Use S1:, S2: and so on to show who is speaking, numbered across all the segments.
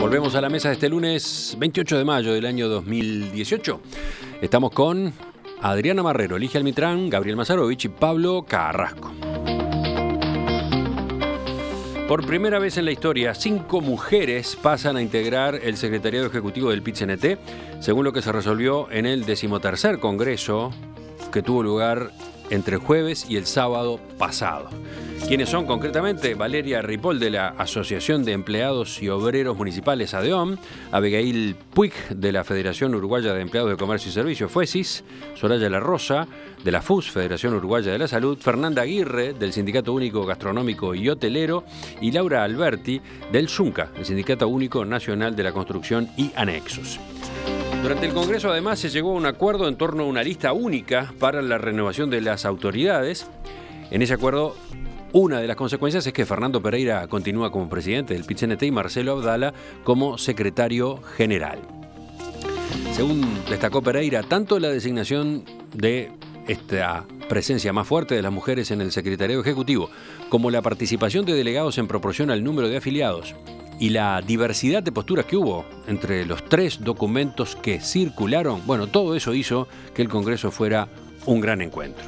S1: Volvemos a la mesa de este lunes 28 de mayo del año 2018. Estamos con Adriana Marrero, Ligia Almitrán, Gabriel Mazarovich y Pablo Carrasco. Por primera vez en la historia, 5 mujeres pasan a integrar el secretariado ejecutivo del PIT-CNT, según lo que se resolvió en el 13º Congreso que tuvo lugar entre el jueves y el sábado pasado. ¿Quiénes son concretamente? Valeria Ripoll, de la Asociación de Empleados y Obreros Municipales ADEOM, Abigail Puig, de la Federación Uruguaya de Empleados de Comercio y Servicios FUESIS, Soraya La Rosa, de la FUS, Federación Uruguaya de la Salud, Fernanda Aguirre, del Sindicato Único Gastronómico y Hotelero, y Laura Alberti, del SUNCA, el Sindicato Único Nacional de la Construcción y Anexos. Durante el Congreso, además, se llegó a un acuerdo en torno a una lista única para la renovación de las autoridades. En ese acuerdo, una de las consecuencias es que Fernando Pereira continúa como presidente del PIT-CNT y Marcelo Abdala como secretario general. Según destacó Pereira, tanto la designación de esta presencia más fuerte de las mujeres en el secretariado ejecutivo, como la participación de delegados en proporción al número de afiliados, y la diversidad de posturas que hubo entre los 3 documentos que circularon, bueno, todo eso hizo que el Congreso fuera un gran encuentro.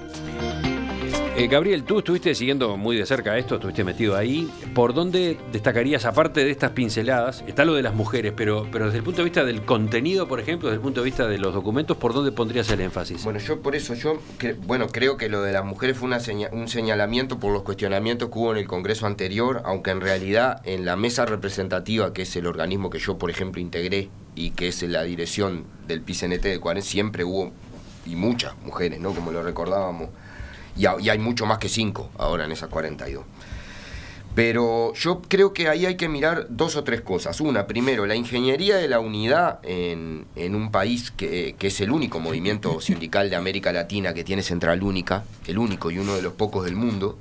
S1: Gabriel, tú estuviste siguiendo muy de cerca esto, estuviste metido ahí. ¿Por dónde destacarías, aparte de estas pinceladas, está lo de las mujeres, pero desde el punto de vista del contenido, por ejemplo, desde el punto de vista de los documentos, ¿por dónde pondrías el énfasis?
S2: Bueno, creo que lo de las mujeres fue un señalamiento por los cuestionamientos que hubo en el Congreso anterior, aunque en realidad en la mesa representativa, que es el organismo que yo, por ejemplo, integré y que es la dirección del PIT-CNT de Cuarenz, siempre hubo, y muchas mujeres, ¿no? Como lo recordábamos. Y hay mucho más que 5 ahora en esas 42. Pero yo creo que ahí hay que mirar 2 o 3 cosas. Una, primero, la ingeniería de la unidad en un país que es el único movimiento sindical de América Latina que tiene central única, el único y uno de los pocos del mundo.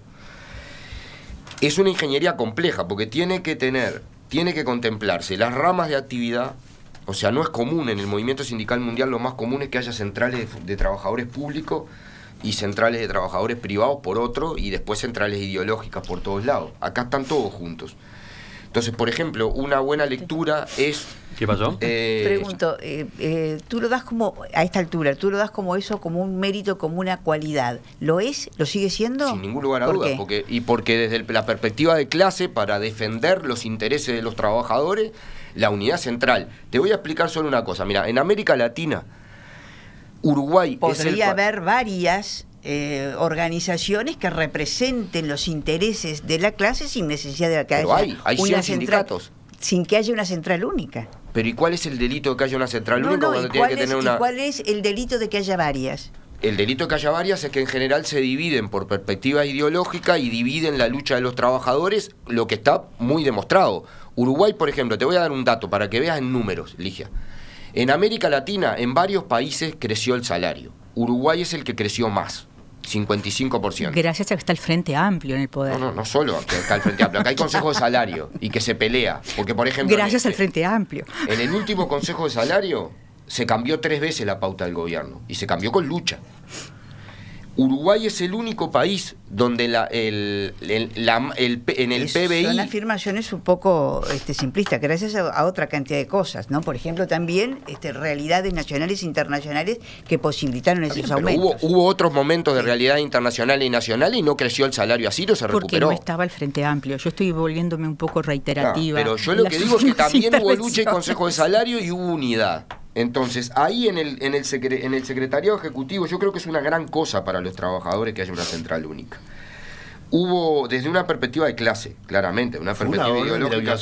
S2: Es una ingeniería compleja porque tiene que contemplarse las ramas de actividad. O sea, no es común en el movimiento sindical mundial, lo más común es que haya centrales de trabajadores públicos y centrales de trabajadores privados por otro, y después centrales ideológicas por todos lados. Acá están todos juntos. Entonces, por ejemplo, una buena lectura es...
S1: ¿Qué pasó?
S3: Pregunto, tú lo das como, a esta altura, tú lo das como eso, como un mérito, como una cualidad. ¿Lo es? ¿Lo sigue siendo?
S2: Sin ningún lugar a dudas. Porque desde la perspectiva de clase, para defender los intereses de los trabajadores, la unidad central. Te voy a explicar solo una cosa. Mira, en América Latina, Uruguay
S3: podría haber varias organizaciones que representen los intereses de la clase sin necesidad de que haya
S2: hay 100 sindicatos.
S3: Sin que haya una central única.
S2: Pero ¿y cuál es el delito de que haya una central única cuando tiene que tener una...
S3: ¿Y cuál es el delito de que haya varias?
S2: El delito de que haya varias es que en general se dividen por perspectivas ideológicas y dividen la lucha de los trabajadores, lo que está muy demostrado. Uruguay, por ejemplo, te voy a dar un dato para que veas en números, Ligia. En América Latina, en varios países creció el salario. Uruguay es el que creció más, 55%.
S4: Gracias a que está el Frente Amplio en el poder.
S2: No solo que está el Frente Amplio. Acá hay Consejo de Salario y que se pelea. Porque, por ejemplo...
S4: Gracias al Frente Amplio.
S2: En el último Consejo de Salario se cambió 3 veces la pauta del gobierno. Y se cambió con lucha. Uruguay es el único país donde en el PBI...
S3: Son afirmaciones un poco simplistas, gracias a otra cantidad de cosas, ¿no? Por ejemplo, también realidades nacionales e internacionales que posibilitaron esos aumentos.
S2: Hubo otros momentos de realidad internacional y nacional y no creció el salario así, se recuperó.
S4: Porque no estaba el Frente Amplio. Yo estoy volviéndome un poco reiterativa.
S2: Pero yo lo que digo es que también hubo lucha y Consejo de Salario y hubo unidad. Entonces, ahí en el secretariado ejecutivo, yo creo que es una gran cosa para los trabajadores que haya una central única. Hubo, desde una perspectiva de clase, claramente, una perspectiva ideológica.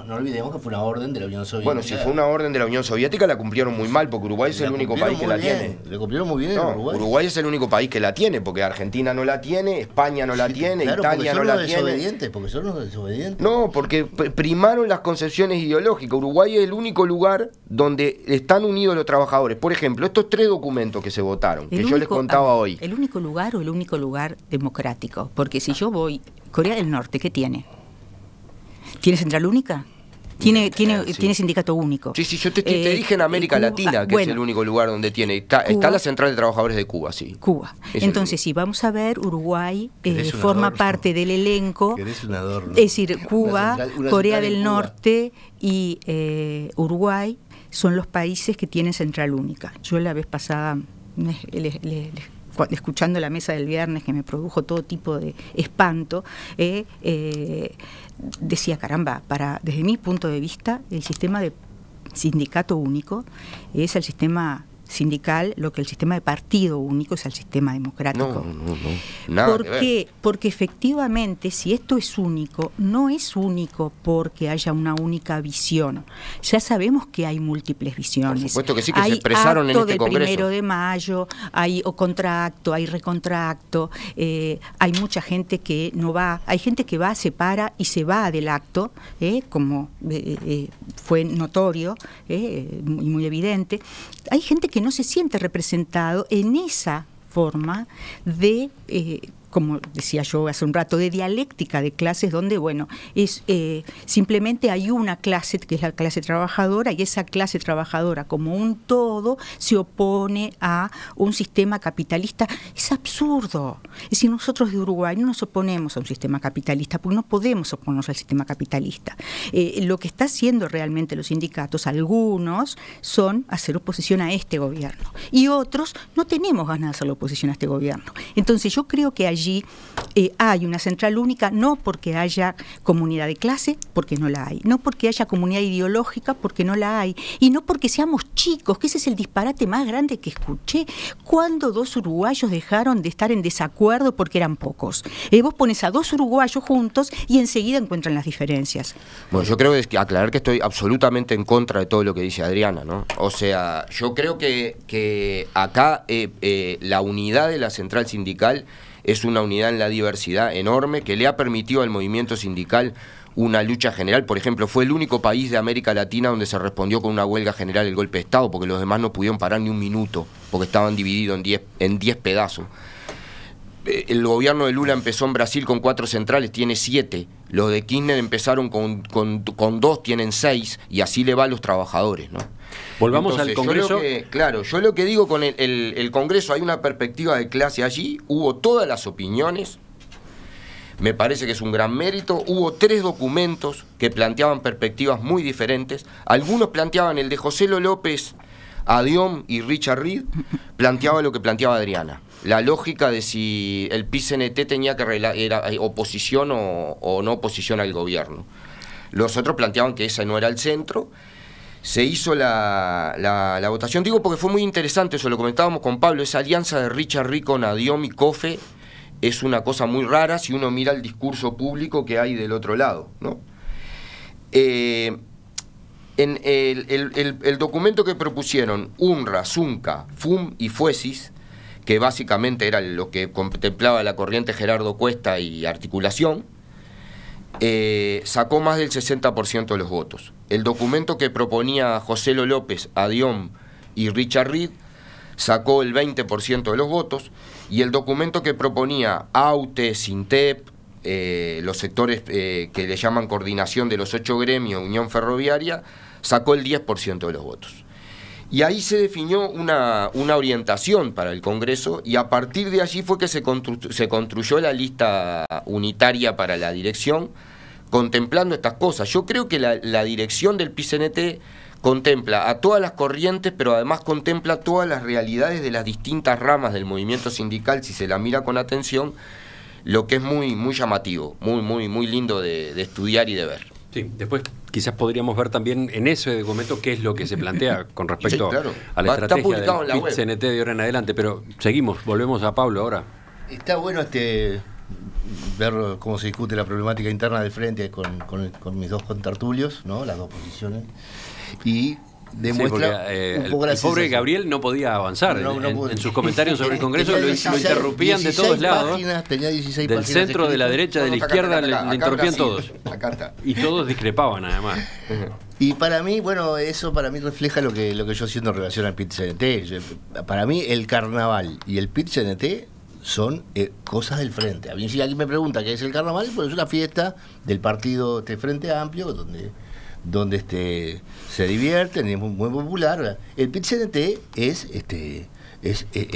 S5: No olvidemos que fue una orden de la Unión Soviética.
S2: Bueno, si fue una orden de la Unión Soviética, la cumplieron muy mal, porque Uruguay es el único país que la tiene.
S5: Le cumplieron muy bien.
S2: Uruguay es el único país que la tiene, porque Argentina no la tiene, España no la tiene, Italia no la tiene.
S5: Porque son los desobedientes.
S2: No, porque primaron las concepciones ideológicas. Uruguay es el único lugar donde están unidos los trabajadores. Por ejemplo, estos 3 documentos que se votaron, que yo les contaba hoy.
S4: ¿El único lugar o el único lugar democrático? Porque si yo voy... Corea del Norte, ¿qué tiene? ¿Tiene central única? Tiene
S1: sí.
S4: sindicato único.
S2: Sí, yo te dije en América Latina, que es el único lugar donde tiene. Está la Central de Trabajadores de Cuba, sí.
S4: Cuba. Entonces, si vamos a ver, Uruguay forma parte del elenco. Es decir, Cuba, Corea del Norte y Uruguay son los países que tienen central única. Yo la vez pasada, escuchando la mesa del viernes, que me produjo todo tipo de espanto, decía, caramba, desde mi punto de vista, el sistema de sindicato único es el sistema sindical, lo que el sistema de partido único es el sistema democrático.
S2: No. Nada
S4: ¿Por qué? Porque efectivamente, si esto es único, no es único porque haya una única visión. Ya sabemos que hay múltiples visiones.
S2: Por supuesto que sí, que se expresaron en este Congreso.
S4: Hay acto del 1 de mayo, hay contracto, hay recontracto, hay mucha gente que no va, hay gente que va, se para y se va del acto, como fue notorio y muy evidente. Hay gente que no se siente representado en esa forma de, como decía yo hace un rato, de dialéctica de clases donde, bueno, es simplemente hay una clase que es la clase trabajadora y esa clase trabajadora como un todo se opone a un sistema capitalista. Es absurdo. Es decir, nosotros de Uruguay no nos oponemos a un sistema capitalista porque no podemos oponernos al sistema capitalista. Lo que está haciendo realmente los sindicatos, algunos, son hacer oposición a este gobierno y otros no tenemos ganas de hacer la oposición a este gobierno. Entonces yo creo que allí hay una central única, no porque haya comunidad de clase, porque no la hay, no porque haya comunidad ideológica, porque no la hay, y no porque seamos chicos, que ese es el disparate más grande que escuché. ¿Cuándo dos uruguayos dejaron de estar en desacuerdo porque eran pocos? Vos pones a dos uruguayos juntos y enseguida encuentran las diferencias.
S2: Bueno, yo creo que aclarar que estoy absolutamente en contra de todo lo que dice Adriana, ¿no? O sea, yo creo que acá la unidad de la central sindical es una unidad en la diversidad enorme que le ha permitido al movimiento sindical una lucha general. Por ejemplo, fue el único país de América Latina donde se respondió con una huelga general el golpe de Estado, porque los demás no pudieron parar ni un minuto, porque estaban divididos en 10 pedazos. El gobierno de Lula empezó en Brasil con 4 centrales, tiene 7. Los de Kirchner empezaron con 2, tienen 6, y así le va a los trabajadores, ¿no?
S1: Volvamos al Congreso.
S2: Yo lo que digo con el Congreso, hay una perspectiva de clase allí, hubo todas las opiniones, me parece que es un gran mérito, hubo 3 documentos que planteaban perspectivas muy diferentes, algunos planteaban el de José López, Adiom y Richard Reed, planteaba lo que planteaba Adriana, la lógica de si el PIT-CNT tenía que era oposición o no oposición al gobierno. Los otros planteaban que ese no era el centro. Se hizo la votación, digo porque fue muy interesante, eso lo comentábamos con Pablo, esa alianza de Richard Reed con Adiom y COFE es una cosa muy rara si uno mira el discurso público que hay del otro lado, ¿no? En el documento que propusieron UNRWA, ZUNCA, FUM y FUESIS, que básicamente era lo que contemplaba la corriente Gerardo Cuesta y articulación, sacó más del 60% de los votos. El documento que proponía José López, Adiom y Richard Reed sacó el 20% de los votos, y el documento que proponía AUTE, SINTEP, los sectores que le llaman coordinación de los 8 gremios, Unión Ferroviaria, sacó el 10% de los votos. Y ahí se definió una orientación para el Congreso, y a partir de allí fue que se construyó la lista unitaria para la dirección, contemplando estas cosas. Yo creo que la dirección del PIT-CNT contempla a todas las corrientes, pero además contempla todas las realidades de las distintas ramas del movimiento sindical, si se la mira con atención, lo que es muy, muy llamativo, muy lindo de estudiar y de ver.
S1: Sí, después quizás podríamos ver también en ese documento qué es lo que se plantea con respecto a la estrategia del PIT-CNT de ahora en adelante, pero seguimos, volvemos a Pablo ahora.
S5: Está bueno ver cómo se discute la problemática interna del frente con mis dos contertulios, ¿no? Las dos posiciones, y demuestra un poco
S1: el pobre Gabriel no podía avanzar en sus comentarios sobre el Congreso, lo interrumpían de todos lados,
S5: tenía 16
S1: del centro, de la derecha, de la izquierda, le interrumpían todos.
S2: Acá está.
S1: Y todos discrepaban además.
S5: Y para mí, bueno, eso para mí refleja lo que yo siento en relación al PIT-CNT. Para mí el carnaval y el PIT-CNT son cosas del frente. A mí, si alguien me pregunta qué es el carnaval, pues es una fiesta del partido Frente Amplio, donde se divierten, es muy popular. El PIT-CNT es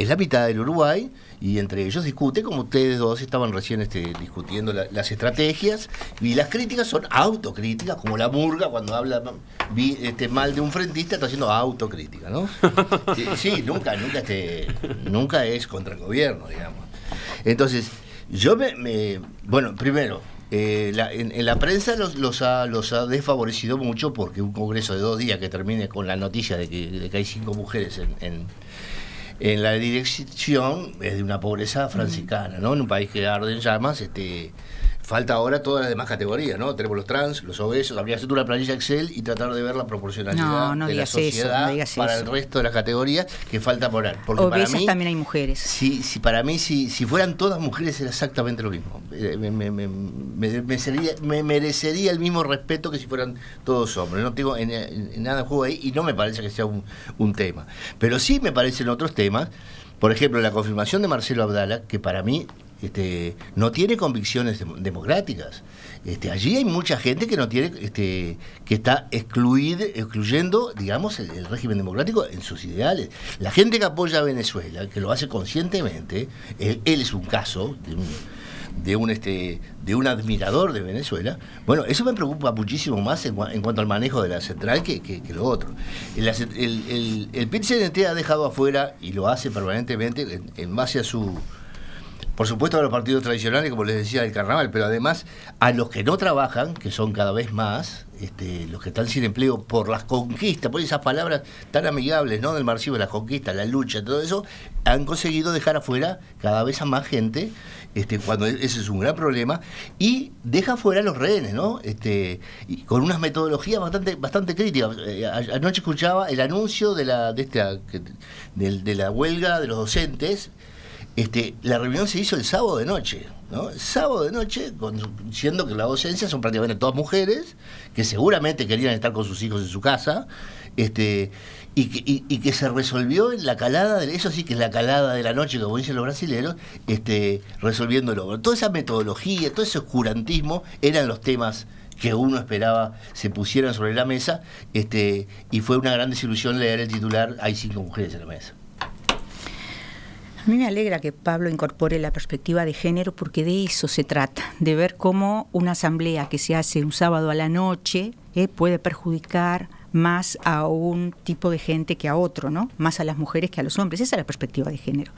S5: la mitad del Uruguay, y entre ellos discute, como ustedes dos estaban recién discutiendo las estrategias, y las críticas son autocríticas, como la Murga cuando habla mal de un frentista está haciendo autocrítica, ¿no? Sí, nunca es contra el gobierno, digamos. Entonces, yo bueno, primero, en la prensa los ha desfavorecido mucho, porque un congreso de 2 días que termine con la noticia de que hay 5 mujeres en la dirección es de una pobreza franciscana, ¿no? En un país que arde en llamas, falta ahora todas las demás categorías, ¿no? Tenemos los trans, los obesos, habría que hacer una planilla Excel y tratar de ver la proporcionalidad de la sociedad para el resto de las categorías que falta por ahí. Porque
S4: obesas
S5: para mí,
S4: también hay mujeres.
S5: Sí, para mí, si fueran todas mujeres era exactamente lo mismo. Me merecería el mismo respeto que si fueran todos hombres. No tengo en nada en juego ahí, y no me parece que sea un tema. Pero sí me parecen otros temas. Por ejemplo, la confirmación de Marcelo Abdala, que para mí no tiene convicciones democráticas. Allí hay mucha gente que no tiene, que está excluyendo, digamos, el régimen democrático en sus ideales. La gente que apoya a Venezuela, que lo hace conscientemente, él es un caso de un admirador de Venezuela. Bueno, eso me preocupa muchísimo más en cuanto al manejo de la central que lo otro. El PIT-CNT ha dejado afuera, y lo hace permanentemente, en base a por supuesto, a los partidos tradicionales, como les decía, del carnaval, pero además a los que no trabajan, que son cada vez más, los que están sin empleo por las conquistas, por esas palabras tan amigables, ¿no? Del marxismo, las conquistas, la lucha, todo eso, han conseguido dejar afuera cada vez a más gente, cuando ese es un gran problema, y deja afuera a los rehenes, ¿no? Y con unas metodologías bastante críticas. Anoche escuchaba el anuncio de la huelga de los docentes. La reunión se hizo el sábado de noche, ¿no? El sábado de noche, siendo que la docencia son prácticamente todas mujeres, que seguramente querían estar con sus hijos en su casa, y que se resolvió en la calada, eso sí que es la calada de la noche, como dicen los brasileños, resolviéndolo. Toda esa metodología, todo ese oscurantismo eran los temas que uno esperaba se pusieran sobre la mesa, y fue una gran desilusión leer el titular: hay 5 mujeres en la mesa.
S4: A mí me alegra que Pablo incorpore la perspectiva de género, porque de eso se trata, de ver cómo una asamblea que se hace un sábado a la noche puede perjudicar más a un tipo de gente que a otro, ¿no? Más a las mujeres que a los hombres. Esa es la perspectiva de género.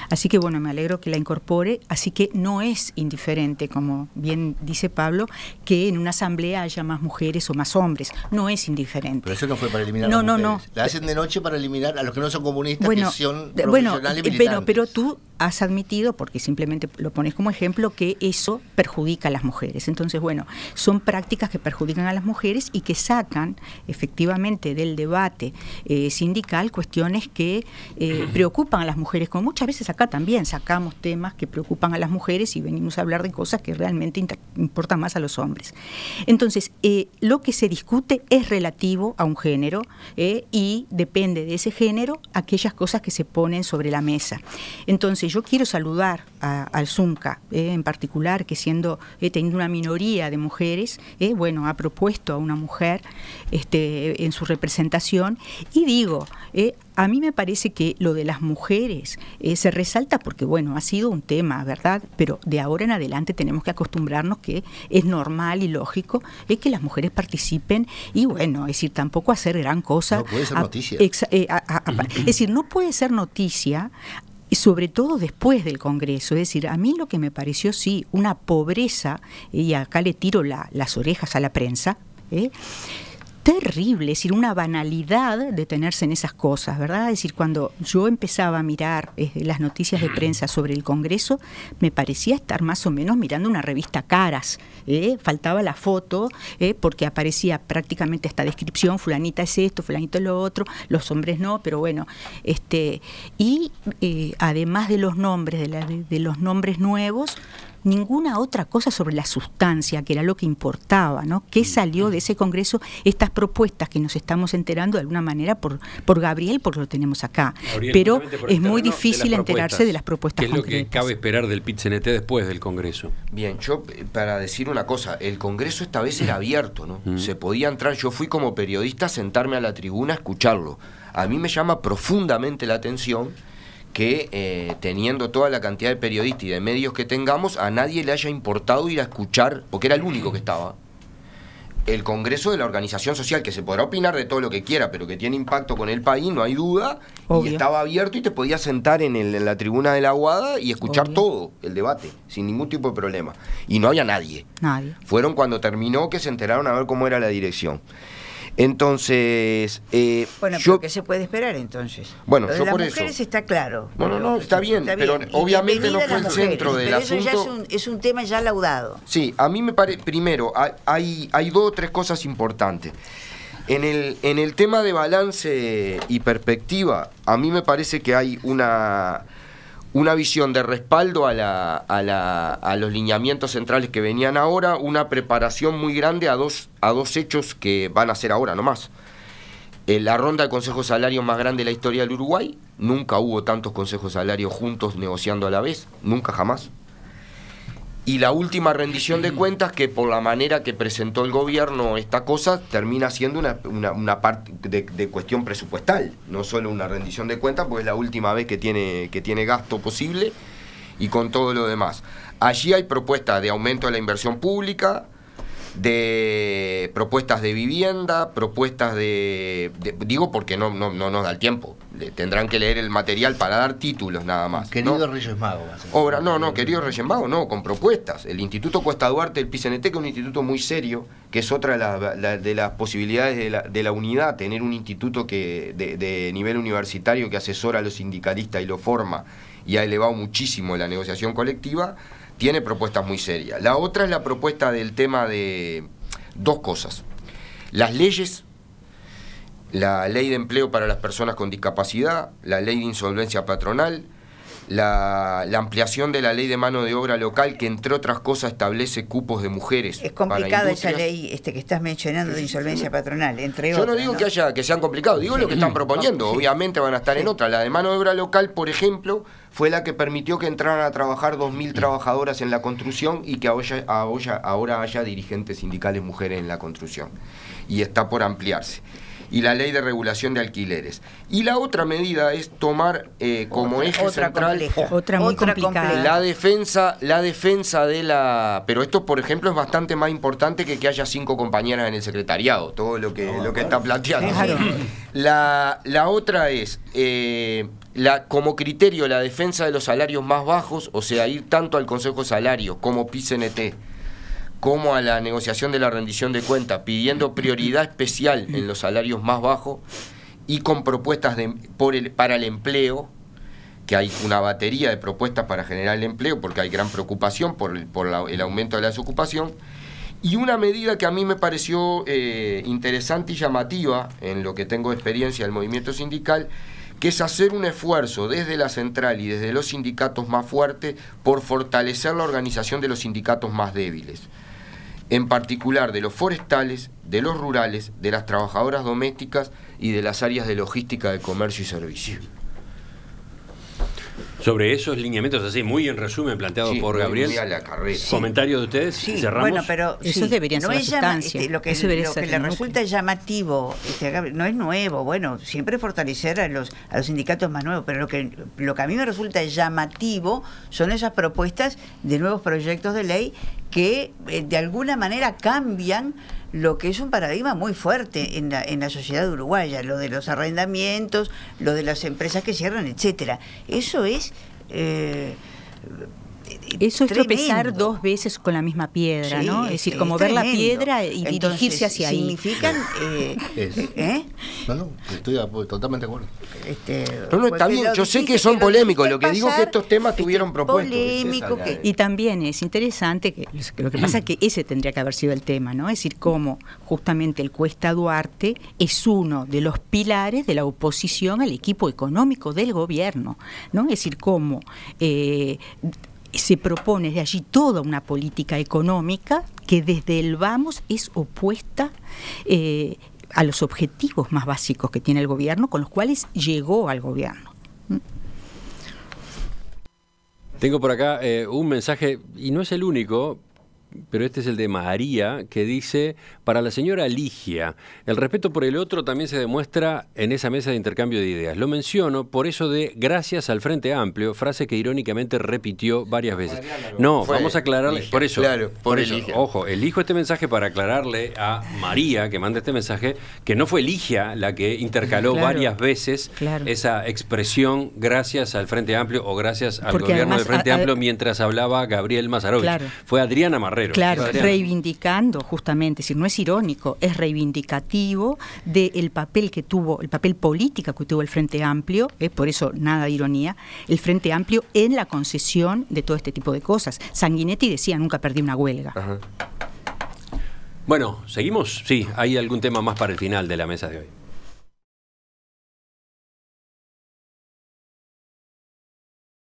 S4: Así que bueno, me alegro que la incorpore. Así que no es indiferente, como bien dice Pablo, que en una asamblea haya más mujeres o más hombres. No es indiferente.
S5: Pero eso no fue para eliminar a las mujeres. No. La hacen de noche para eliminar a los que no son comunistas, que son profesionales militantes. Pero
S4: tú has admitido, porque simplemente lo pones como ejemplo, que eso perjudica a las mujeres. Entonces, bueno, son prácticas que perjudican a las mujeres y que sacan efectivamente del debate sindical cuestiones que preocupan a las mujeres, como muchas veces acá también sacamos temas que preocupan a las mujeres y venimos a hablar de cosas que realmente importan más a los hombres. Entonces, lo que se discute es relativo a un género y depende de ese género aquellas cosas que se ponen sobre la mesa. Entonces, yo quiero saludar al ZUNCA en particular, que teniendo una minoría de mujeres, bueno, ha propuesto a una mujer en su representación, y digo, a mí me parece que lo de las mujeres se resalta porque, bueno, ha sido un tema, ¿verdad? Pero de ahora en adelante tenemos que acostumbrarnos que es normal y lógico que las mujeres participen, y bueno, es decir, tampoco hacer gran cosa.
S5: No puede ser noticia.
S4: Es decir, no puede ser noticia, sobre todo después del Congreso. Es decir, a mí lo que me pareció, sí, una pobreza, y acá le tiro las orejas a la prensa, terrible, es decir, una banalidad detenerse en esas cosas, ¿verdad? Es decir, cuando yo empezaba a mirar las noticias de prensa sobre el Congreso, me parecía estar más o menos mirando una revista Caras, faltaba la foto, porque aparecía prácticamente esta descripción: fulanita es esto, fulanito es lo otro, los hombres no, pero bueno, y además de los nombres, de los nombres nuevos, ninguna otra cosa sobre la sustancia, que era lo que importaba, ¿no? ¿Qué salió de ese Congreso? Estas propuestas que nos estamos enterando de alguna manera por Gabriel, porque lo tenemos acá.
S1: Gabriel,
S4: pero
S1: por
S4: es
S1: el
S4: muy
S1: terreno
S4: difícil
S1: de las
S4: enterarse de las propuestas
S1: ¿Qué es lo
S4: concretas?
S1: que cabe esperar del PIT-CNT después del Congreso?
S2: Bien, yo para decir una cosa, el Congreso esta vez era abierto, ¿no? Se podía entrar, yo fui como periodista a sentarme a la tribuna a escucharlo. A mí me llama profundamente la atención que teniendo toda la cantidad de periodistas y de medios que tengamos, a nadie le haya importado ir a escuchar, porque era el único que estaba, el Congreso de la organización social, que se podrá opinar de todo lo que quiera, pero que tiene impacto con el país, no hay duda. Obvio. Y estaba abierto y te podías sentar en la tribuna de la Aguada y escuchar Obvio. Todo el debate, sin ningún tipo de problema. Y no había nadie. Fueron cuando terminó que se enteraron a ver cómo era la dirección. Entonces,
S3: bueno, pero ¿qué se puede esperar entonces?
S2: Bueno,
S3: lo de
S2: yo
S3: las
S2: por
S3: mujeres
S2: eso.
S3: está claro.
S2: No, está bien, pero obviamente no fue el centro del asunto.
S3: Eso ya es un tema ya laudado.
S2: Sí, a mí me parece, primero, hay 2 o 3 cosas importantes. En el tema de balance y perspectiva, a mí me parece que hay una visión de respaldo a los lineamientos centrales que venían ahora, una preparación muy grande a dos hechos que van a ser ahora nomás. La ronda de consejos salarios más grande de la historia del Uruguay, nunca hubo tantos consejos salarios juntos negociando a la vez, nunca jamás. Y la última rendición de cuentas, que por la manera que presentó el gobierno esta cosa, termina siendo una parte de cuestión presupuestal, no solo una rendición de cuentas, porque es la última vez que tiene gasto posible, y con todo lo demás. Allí hay propuestas de aumento de la inversión pública, de propuestas de vivienda, propuestas digo porque no nos da el tiempo, tendrán que leer el material para dar títulos nada más.
S5: Querido Reyes Magos.
S2: Querido Reyes Magos, no, con propuestas. El Instituto Cuesta Duarte, el PIT-CNT, que es un instituto muy serio, que es otra de las posibilidades de la unidad, tener un instituto que de nivel universitario que asesora a los sindicalistas y lo forma, y ha elevado muchísimo la negociación colectiva. Tiene propuestas muy serias. La otra es la propuesta del tema de 2 cosas. Las leyes, la ley de empleo para las personas con discapacidad, la ley de insolvencia patronal, la ampliación de la ley de mano de obra local, que entre otras cosas establece cupos de mujeres.
S3: Es complicada esa ley que estás mencionando de insolvencia patronal, entre otras.
S2: Yo no digo que sean complicados, digo lo que están proponiendo. Obviamente van a estar en otra. La de mano de obra local, por ejemplo, fue la que permitió que entraran a trabajar 2.000 trabajadoras en la construcción y que ahora haya dirigentes sindicales mujeres en la construcción. Y está por ampliarse. Y la ley de regulación de alquileres. Y la otra medida es tomar como eje central
S4: otra muy complicada.
S2: la defensa de la... Pero esto, por ejemplo, es bastante más importante que haya 5 compañeras en el secretariado, todo lo que está planteando.
S4: Claro.
S2: La otra es, como criterio, la defensa de los salarios más bajos, o sea, ir tanto al Consejo de Salarios como PIT-CNT, como a la negociación de la rendición de cuentas, pidiendo prioridad especial en los salarios más bajos y con propuestas para el empleo, que hay una batería de propuestas para generar el empleo, porque hay gran preocupación por el aumento de la desocupación, y una medida que a mí me pareció interesante y llamativa, en lo que tengo experiencia del movimiento sindical, que es hacer un esfuerzo desde la central y desde los sindicatos más fuertes por fortalecer la organización de los sindicatos más débiles, en particular de los forestales, de los rurales, de las trabajadoras domésticas y de las áreas de logística, de comercio y servicio.
S1: Sobre esos lineamientos, así muy en resumen, planteados por Gabriel. ¿Comentarios de ustedes?
S3: Sí,
S1: ¿Cerramos?
S3: bueno, pero
S4: esos deberían ser la sustancia.
S3: Lo que le resulta llamativo, no es nuevo, bueno, siempre fortalecer a los sindicatos más nuevos, pero lo que a mí me resulta llamativo son esas propuestas de nuevos proyectos de ley que de alguna manera cambian lo que es un paradigma muy fuerte en la sociedad uruguaya, lo de los arrendamientos, lo de las empresas que cierran, etcétera. Eso es
S4: eso es tropezar 2 veces con la misma piedra, sí, ¿no? Es decir, como ver la piedra y entonces, dirigirse hacia ahí.
S3: Significan...
S5: No, estoy totalmente de acuerdo.
S2: No, está bien, yo sé que son polémicos, lo que digo es que estos temas tuvieron propuestos.
S4: Y también es interesante, que lo que pasa es que ese tendría que haber sido el tema, ¿no? Es decir, cómo justamente el Cuesta Duarte es uno de los pilares de la oposición al equipo económico del gobierno, ¿no? Es decir, cómo... se propone de allí toda una política económica que desde el vamos es opuesta a los objetivos más básicos que tiene el gobierno, con los cuales llegó al gobierno.
S1: Tengo por acá un mensaje, y no es el único, pero este es el de María, que dice: para la señora Ligia, el respeto por el otro también se demuestra en esa mesa de intercambio de ideas. Lo menciono por eso de gracias al Frente Amplio, frase que irónicamente repitió varias veces. No, vamos a aclararle,
S2: Ligia,
S1: por eso,
S2: claro,
S1: por eso,
S2: Ligia.
S1: ojo, elijo este mensaje para aclararle a María, que manda este mensaje, que no fue Ligia la que intercaló varias veces esa expresión gracias al Frente Amplio o gracias al gobierno del Frente Amplio mientras hablaba Gabriel Mazarovich. Fue Adriana Marrero.
S4: Claro, reivindicando justamente, es decir, no es irónico, es reivindicativo del papel que tuvo, el papel político que tuvo el Frente Amplio, por eso nada de ironía, el Frente Amplio en la concesión de todo este tipo de cosas. Sanguinetti decía: nunca perdí una huelga.
S1: Bueno, ¿seguimos? Sí, ¿hay algún tema más para el final de la mesa de hoy?